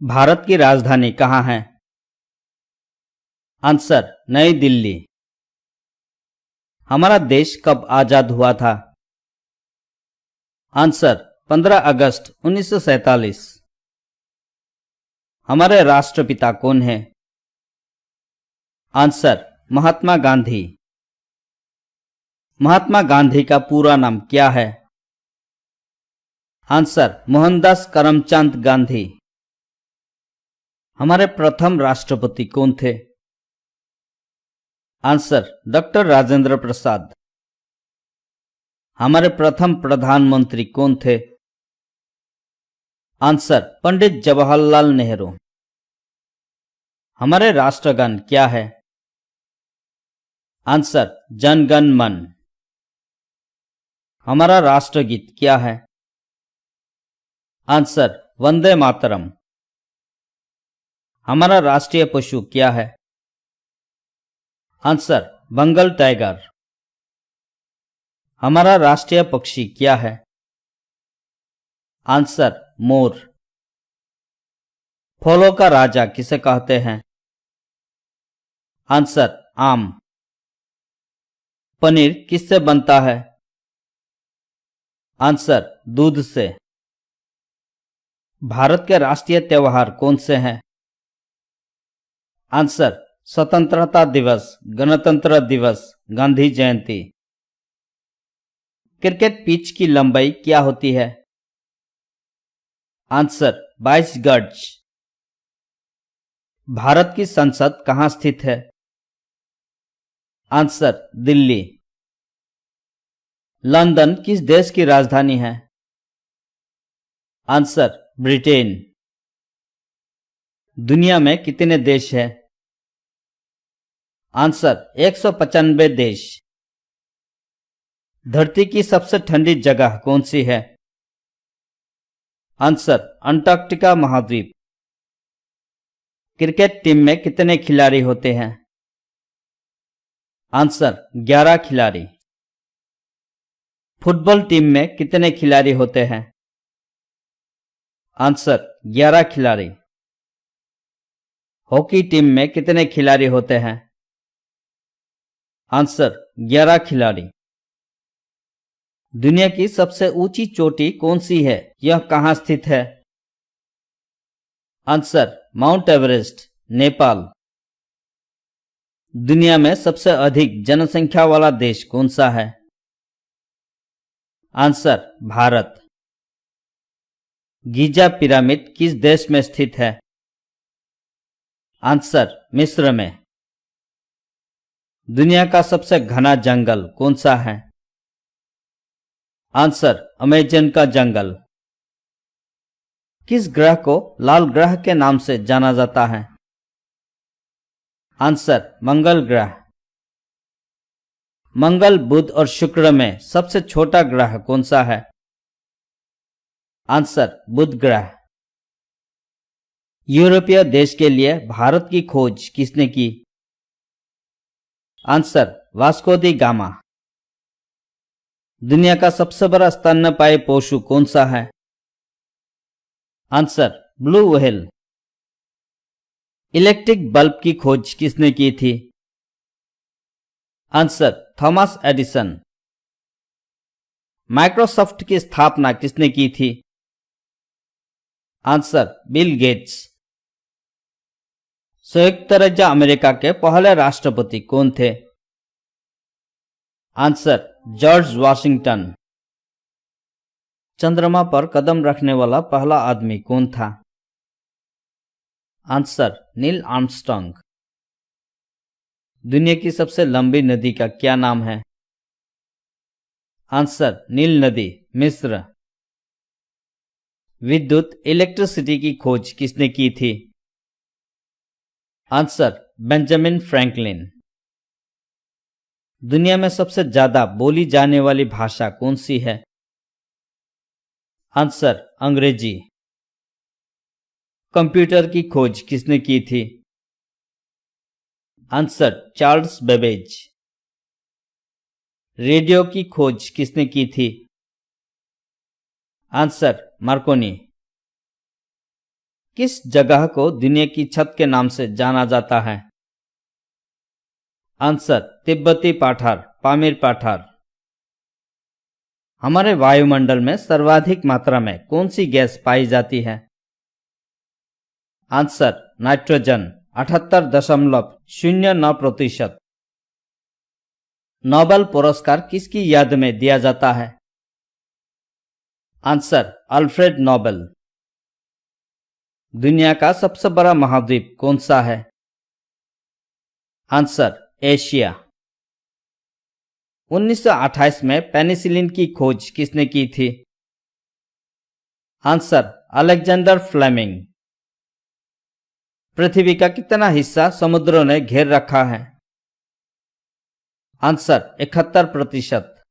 भारत की राजधानी कहाँ है? आंसर नई दिल्ली। हमारा देश कब आजाद हुआ था? आंसर 15 अगस्त 1947। हमारे राष्ट्रपिता कौन है? आंसर महात्मा गांधी। महात्मा गांधी का पूरा नाम क्या है? आंसर मोहनदास करमचंद गांधी। हमारे प्रथम राष्ट्रपति कौन थे? Answer doctor Rajendra Prasad. हमारे प्रथम प्रधानमंत्री कौन थे? आंसर पंडित जवाहरलाल नेहरू। हमारे राष्ट्रगान क्या है? आंसर जन गण मन। हमारा राष्ट्रगीत क्या है? आंसर वंदे मातरम। हमारा राष्ट्रीय पशु क्या है? Answer Bengal tiger. हमारा राष्ट्रीय पक्षी क्या है? आंसर मोर। फलों का राजा किसे कहते हैं? आंसर आम। पनीर किससे बनता है? आंसर दूध से। भारत के राष्ट्रीय त्योहार कौन से हैं? आंसर स्वतंत्रता दिवस, गणतंत्र दिवस, गांधी जयंती। क्रिकेट पिच की लंबाई क्या होती है? आंसर 22 गज। भारत की संसद कहाँ स्थित है? आंसर दिल्ली। लंदन किस देश की राजधानी है? Answer Britain. दुनिया में कितने देश हैं? आंसर 195 देश। धरती की सबसे ठंडी जगह कौन सी है? आंसर अंटार्कटिका महाद्वीप। क्रिकेट टीम में कितने खिलाड़ी होते हैं? आंसर 11 खिलाड़ी। फुटबॉल टीम में कितने खिलाड़ी होते हैं? आंसर 11 खिलाड़ी। हॉकी टीम में कितने खिलाड़ी होते हैं? आंसर 11 खिलाड़ी। दुनिया की सबसे ऊंची चोटी कौन सी है? यह कहां स्थित है? Answer mount Everest, Nepal. दुनिया में सबसे अधिक जनसंख्या वाला देश कौन सा है? आंसर भारत। गीजा पिरामिड किस देश में स्थित है? आंसर मिस्र में। दुनिया का सबसे घना जंगल कौन सा है? आंसर अमेजन का जंगल। किस ग्रह को लाल ग्रह के नाम से जाना जाता है? आंसर मंगल ग्रह। मंगल, बुध और शुक्र में सबसे छोटा ग्रह कौन सा है? आंसर बुध ग्रह। यूरोपीय देश के लिए भारत की खोज किसने की? आंसर वास्को दी गामा। दुनिया का सबसे बड़ा स्तन्यपायी पशु कौन सा है? Answer blue whale. Electric bulb की खोज किसने की थी? Answer Thomas Edison. माइक्रोसॉफ्ट की स्थापना किसने की थी? Answer Bill Gates. संयुक्त राज्य अमेरिका के पहले राष्ट्रपति कौन थे? Answer George Washington. चंद्रमा पर कदम रखने वाला पहला आदमी कौन था? Answer Neil Armstrong. दुनिया की सबसे लंबी नदी का क्या नाम है? आंसर नील नदी, मिस्र। विद्युत इलेक्ट्रिसिटी की खोज किसने की थी? Answer Benjamin Franklin. दुनिया में सबसे ज्यादा बोली जाने वाली भाषा कौन सी है? आंसर अंग्रेजी। कंप्यूटर की खोज किसने की थी? Answer Charles Babbage. रेडियो की खोज किसने की थी? Answer Markovnikov. किस जगह को दुनिया की छत के नाम से जाना जाता है? आंसर तिब्बती पठार, पामीर पठार। हमारे वायुमंडल में सर्वाधिक मात्रा में कौन सी गैस पाई जाती है? Answer nitrogen, 78.09%। नोबेल पुरस्कार किसकी याद में दिया जाता है? Answer Alfred Nobel. दुनिया का सबसे बड़ा महाद्वीप कौन सा है? Answer Asia. 1928 में पेनिसिलिन की खोज किसने की थी? Answer Alexander Fleming. पृथ्वी का कितना हिस्सा समुद्रों ने घेर रखा है? आंसर 71%।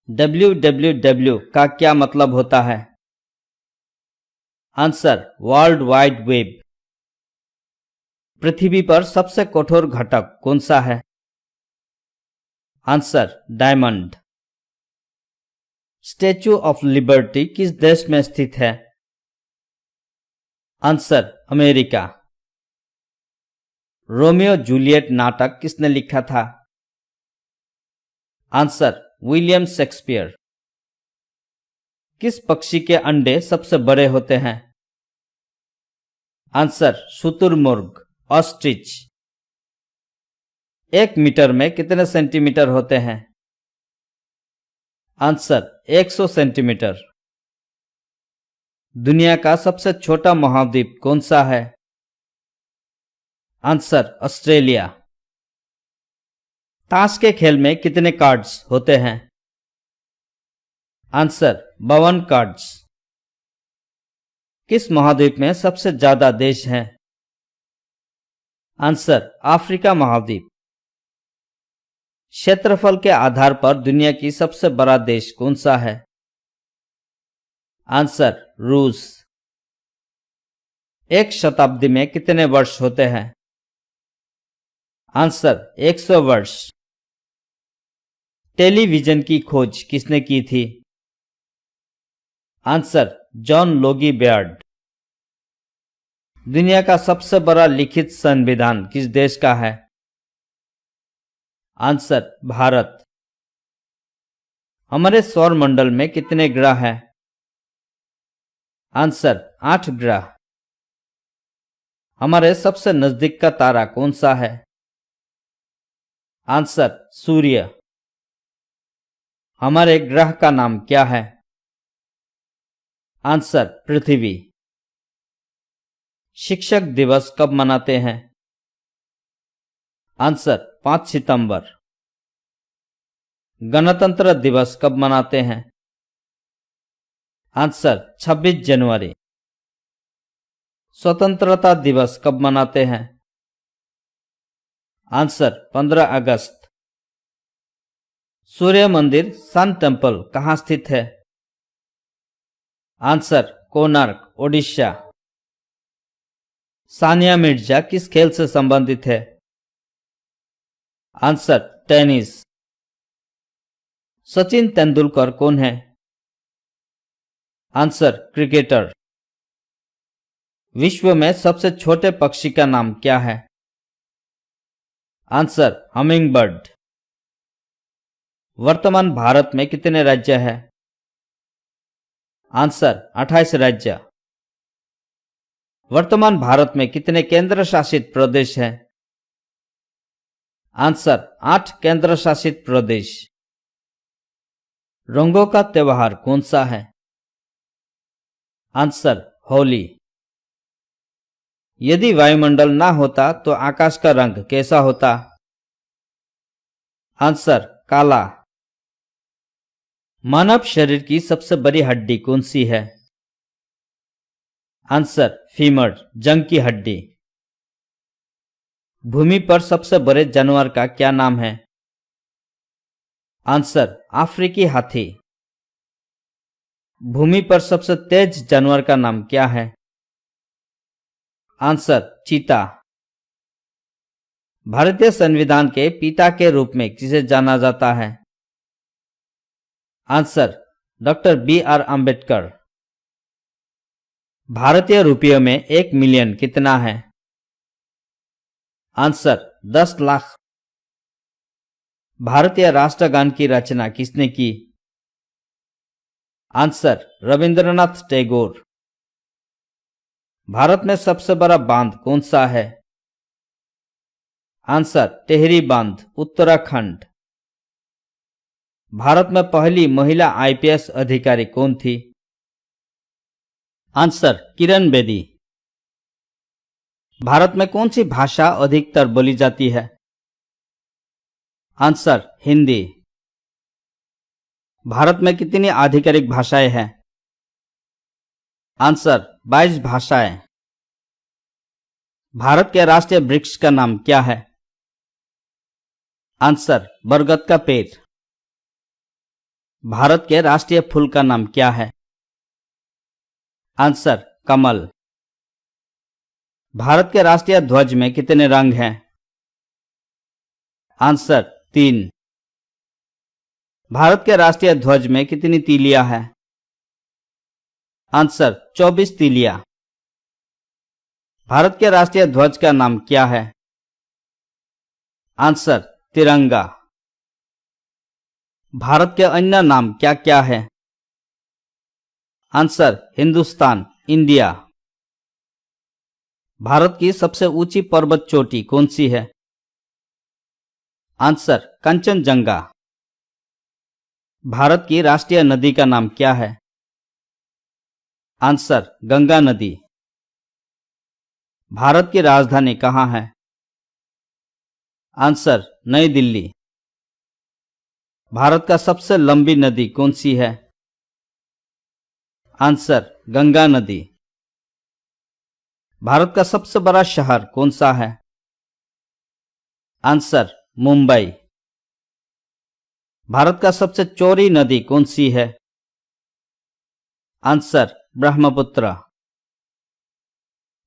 www का क्या मतलब होता है? Answer world wide web. पृथ्वी पर सबसे कठोर घटक कौन सा है? Answer diamond. Statue of Liberty किस देश में स्थित है? Answer America. रोमियो जूलियट नाटक किसने लिखा था? Answer William Shakespeare. किस पक्षी के अंडे सबसे बड़े होते हैं? आंसर शुतुरमुर्ग, ऑस्ट्रिच। 1 मीटर में कितने सेंटीमीटर होते हैं? Answer 100 centimetre. दुनिया का सबसे छोटा महाद्वीप कौन सा है? Answer Australia. ताश के खेल में कितने कार्ड्स होते हैं? Answer 52 cards. किस महाद्वीप में सबसे ज्यादा देश हैं? आंसर अफ्रीका महाद्वीप। क्षेत्रफल के आधार पर दुनिया की सबसे बड़ा देश कौन सा है? आंसर रूस। 1 शताब्दी में कितने वर्ष होते हैं? आंसर 100 वर्ष। टेलीविजन की खोज किसने की थी? Answer John Logie Baird. दुनिया का सबसे बड़ा लिखित संविधान किस देश का है? आंसर भारत। हमारे सौर मंडल में कितने ग्रह हैं? आंसर 8 ग्रह। हमारे सबसे नजदीक का तारा कौन सा है? आंसर सूर्य। हमारे ग्रह का नाम क्या है? आंसर पृथ्वी। शिक्षक दिवस कब मनाते हैं? आंसर 5 सितंबर। गणतंत्र दिवस कब मनाते हैं? आंसर 26 जनवरी। स्वतंत्रता दिवस कब मनाते हैं? आंसर 15 अगस्त। सूर्य मंदिर सन टेम्पल कहाँ स्थित है? आंसर कोणार्क, ओडिशा। सानिया मिर्जा किस खेल से संबंधित है? Answer tennis. सचिन तेंदुलकर कौन है? Answer cricketer. विश्व में सबसे छोटे पक्षी का नाम क्या है? Answer hummingbird. वर्तमान भारत में कितने राज्य हैं? आंसर 28 राज्य। वर्तमान भारत में कितने केंद्र शासित प्रदेश हैं? आंसर 8 केंद्र शासित प्रदेश। रंगों का त्योहार कौन सा है? आंसर होली। यदि वायुमंडल ना होता तो आकाश का रंग कैसा होता? आंसर काला। मानव शरीर की सबसे बड़ी हड्डी कौन सी है? आंसर फीमर, जंग की हड्डी। भूमि पर सबसे बड़े जानवर का क्या नाम है? आंसर अफ्रीकी हाथी। भूमि पर सबसे तेज जानवर का नाम क्या है? आंसर चीता। भारतीय संविधान के पिता के रूप में किसे जाना जाता है? Answer doctor B R Ambedkar. भारतीय रुपयों में 1 मिलियन कितना है? आंसर 10 लाख। भारतीय राष्ट्रगान की रचना किसने की? आंसर रविंद्रनाथ टैगोर। भारत में सबसे बड़ा बांध कौन सा है? आंसर टेहरी बांध, उत्तराखंड। भारत में पहली महिला आईपीएस अधिकारी कौन थी? आंसर किरण बेदी। भारत में कौन सी भाषा अधिकतर बोली जाती है? आंसर हिंदी। भारत में कितनी आधिकारिक भाषाएं हैं? आंसर 22 भाषाएं। भारत के राष्ट्रीय वृक्ष का नाम क्या है? आंसर बरगद का पेड़। भारत के राष्ट्रीय फूल का नाम क्या है? आंसर कमल। भारत के राष्ट्रीय ध्वज में कितने रंग हैं? आंसर 3। भारत के राष्ट्रीय ध्वज में कितनी तीलियां हैं? आंसर 24 तीलियां। भारत के राष्ट्रीय ध्वज का नाम क्या है? आंसर तिरंगा। भारत के अन्य नाम क्या क्या है? Answer Hindustan, India. भारत की सबसे ऊंची पर्वत चोटी कौन सी है? आंसर कंचनजंगा। भारत की राष्ट्रीय नदी का नाम क्या है? आंसर गंगा नदी। भारत की राजधानी कहाँ है? आंसर नई दिल्ली। भारत का सबसे लंबी नदी कौन सी है? आंसर गंगा नदी। भारत का सबसे बड़ा शहर कौन सा है? आंसर मुंबई। भारत का सबसे चौड़ी नदी कौन सी है? आंसर ब्रह्मपुत्र।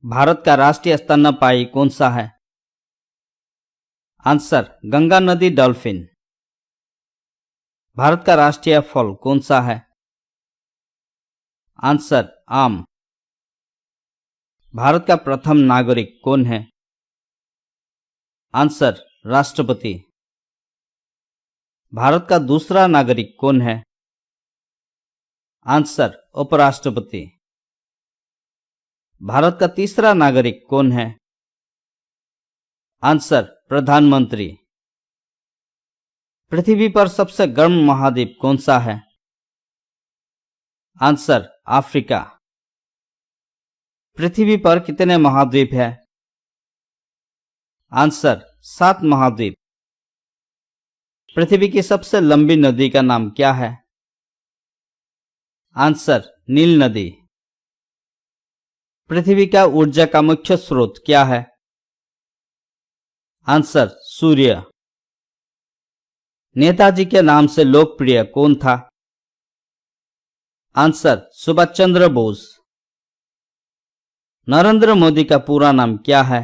भारत का राष्ट्रीय स्तनपायी कौन सा है? आंसर गंगा नदी डॉल्फिन। भारत का राष्ट्रीय फल कौन सा है? आंसर आम। भारत का प्रथम नागरिक कौन है? आंसर राष्ट्रपति। भारत का दूसरा नागरिक कौन है? आंसर उपराष्ट्रपति। भारत का तीसरा नागरिक कौन है? आंसर प्रधानमंत्री। पृथ्वी पर सबसे गर्म महाद्वीप कौन सा है? Answer Africa. पृथ्वी पर कितने महाद्वीप हैं? आंसर 7 महाद्वीप। पृथ्वी की सबसे लंबी नदी का नाम क्या है? आंसर नील नदी। पृथ्वी का ऊर्जा का मुख्य स्रोत क्या है? आंसर सूर्य। नेताजी के नाम से लोकप्रिय कौन था? आंसर सुभाष चंद्र बोस। नरेंद्र मोदी का पूरा नाम क्या है?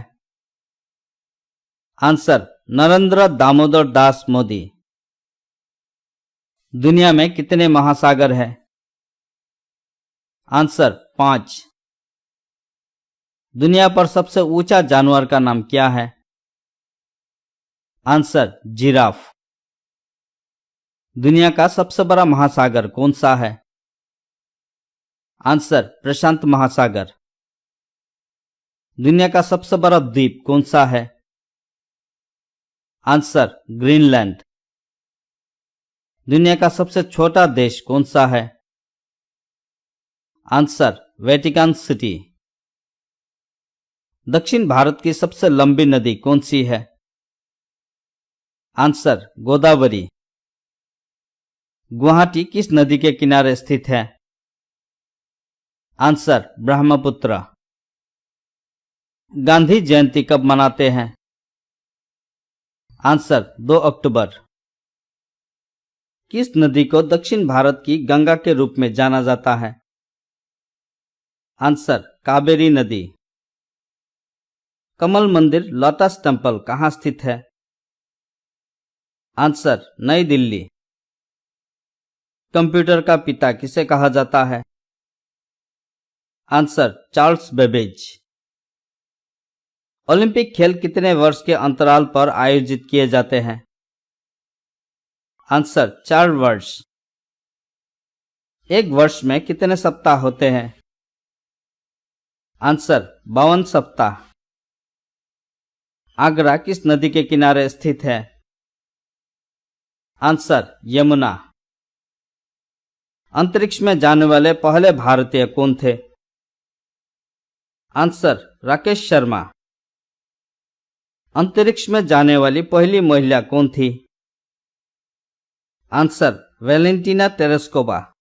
आंसर नरेंद्र दामोदर दास मोदी। दुनिया में कितने महासागर हैं? आंसर 5। दुनिया पर सबसे ऊंचा जानवर का नाम क्या है? Answer giraffe. दुनिया का सबसे बड़ा महासागर कौन सा है? आंसर प्रशांत महासागर। दुनिया का सबसे बड़ा द्वीप कौन सा है? Answer Greenland. दुनिया का सबसे छोटा देश कौन सा है? Answer Vatican city. दक्षिण भारत की सबसे लंबी नदी कौन सी है? आंसर गोदावरी। गुवाहाटी किस नदी के किनारे स्थित है? आंसर ब्रह्मपुत्र। गांधी जयंती कब मनाते हैं? आंसर 2 अक्टूबर। किस नदी को दक्षिण भारत की गंगा के रूप में जाना जाता है? आंसर कावेरी नदी। कमल मंदिर लोटस टेंपल कहाँ स्थित है? आंसर नई दिल्ली। कंप्यूटर का पिता किसे कहा जाता है? Answer Charles Babbage. ओलंपिक खेल कितने वर्ष के अंतराल पर आयोजित किए जाते हैं? आंसर 4 वर्ष। एक वर्ष में कितने सप्ताह होते हैं? आंसर 52 सप्ताह। आगरा किस नदी के किनारे स्थित है? आंसर यमुना। अंतरिक्ष में जाने वाले पहले भारतीय कौन थे? आंसर राकेश शर्मा। अंतरिक्ष में जाने वाली पहली महिला कौन थी? Answer Valentina Tereshkova.